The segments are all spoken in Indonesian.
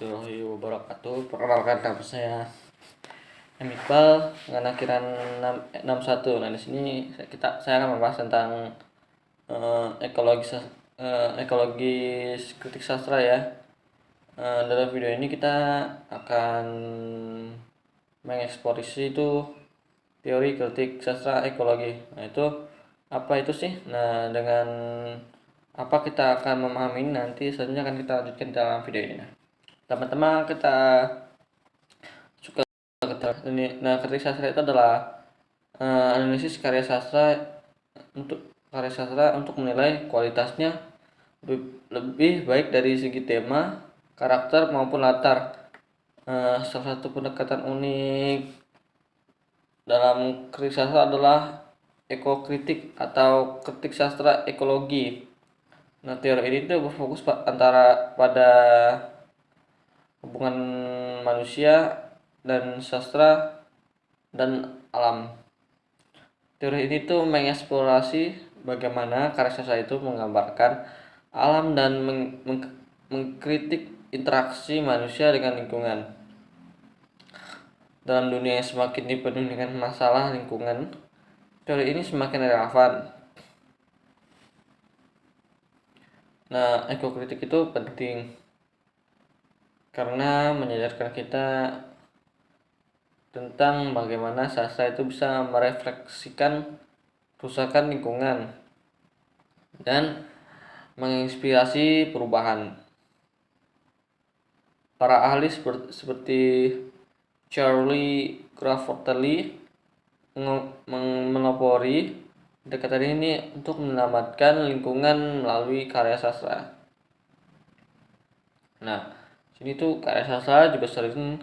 warahmatullahi wabarakatuh. Perkenalkan, nama saya Iqbal dengan akhiran 61. Nah, di sini saya akan membahas tentang ekologi kritik sastra ya. Dalam video ini kita akan mengeksplorasi itu teori kritik sastra ekologi. Nah, itu apa itu sih? Nah, dengan apa kita akan memahami nanti selanjutnya akan kita lanjutkan dalam video ini. Teman-teman, kita suka ini. Nah, kritik sastra itu adalah analisis karya sastra untuk menilai kualitasnya lebih baik dari segi tema, karakter maupun latar. Salah satu pendekatan unik dalam kritik sastra adalah ekokritik atau kritik sastra ekologi. Nah, teori ini tuh berfokus pada hubungan manusia dan sastra dan alam. Teori ini tuh mengeksplorasi bagaimana karya sastra itu menggambarkan alam dan mengkritik interaksi manusia dengan lingkungan. Dalam dunia yang semakin dipenuhi dengan masalah lingkungan, teori ini semakin relevan. Nah, ekokritik itu penting karena menyadarkan kita tentang bagaimana sastra itu bisa merefleksikan kerusakan lingkungan dan menginspirasi perubahan. Para ahli seperti Charlie Crafterly melopori pendekatan ini untuk menyelamatkan lingkungan melalui karya sastra. Nah, sini tuh karya sastra juga sering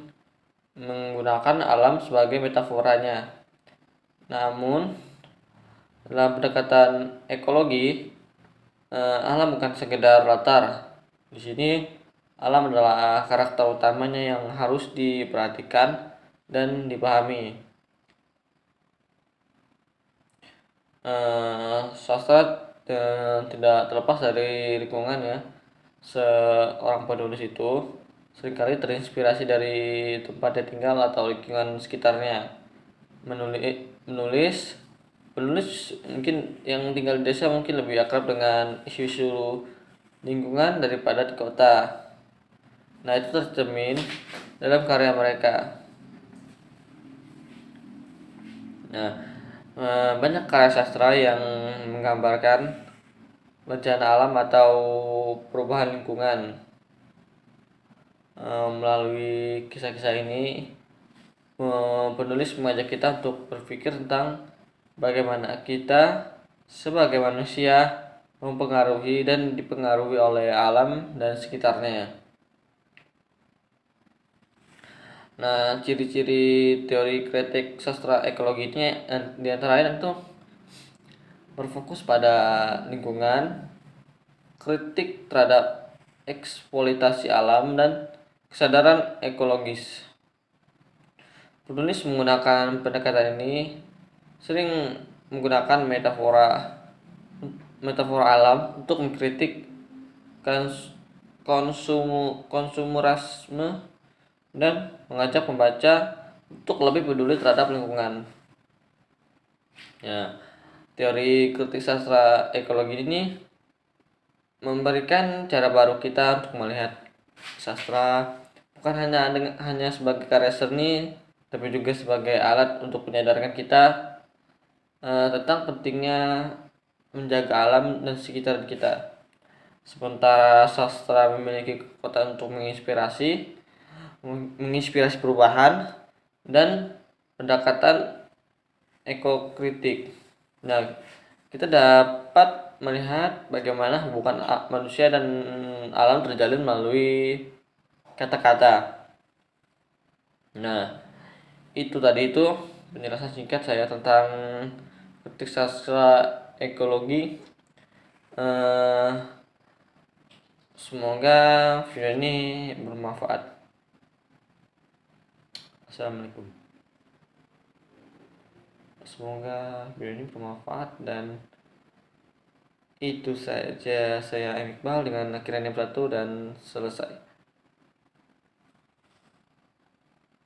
menggunakan alam sebagai metaforanya. Namun, dalam pendekatan ekologi, alam bukan sekedar latar. Di sini, alam adalah karakter utamanya yang harus diperhatikan dan dipahami. Sastra tidak terlepas dari lingkungan ya. Seorang penulis itu seringkali terinspirasi dari tempat dia tinggal atau lingkungan sekitarnya. Penulis mungkin yang tinggal di desa mungkin lebih akrab dengan isu-isu lingkungan daripada di kota. Nah, itu tercermin dalam karya mereka. Nah, banyak karya sastra yang menggambarkan bencana alam atau perubahan lingkungan. Melalui kisah-kisah ini, penulis mengajak kita untuk berpikir tentang bagaimana kita sebagai manusia mempengaruhi dan dipengaruhi oleh alam dan sekitarnya. Nah, ciri-ciri teori kritik sastra ekologinya di antara lain itu berfokus pada lingkungan, kritik terhadap eksploitasi alam, dan kesadaran ekologis. Penulis menggunakan pendekatan ini sering menggunakan metafora alam untuk mengkritik konsumerisme dan mengajak pembaca untuk lebih peduli terhadap lingkungan. Ya, teori kritik sastra ekologi ini memberikan cara baru kita untuk melihat sastra bukan hanya sebagai karya seni, tapi juga sebagai alat untuk menyadarkan kita tentang pentingnya menjaga alam dan sekitar kita. Sementara sastra memiliki kekuatan untuk menginspirasi perubahan dan pendekatan ekokritik. Nah, kita dapat melihat bagaimana hubungan manusia dan alam terjalin melalui kata-kata. Nah, itu penjelasan singkat saya tentang kritik sastra ekologi. Semoga video ini bermanfaat. Assalamualaikum. Semoga video ini bermanfaat, dan itu saja. Saya Iqbal dengan akhiran yang satu dan selesai.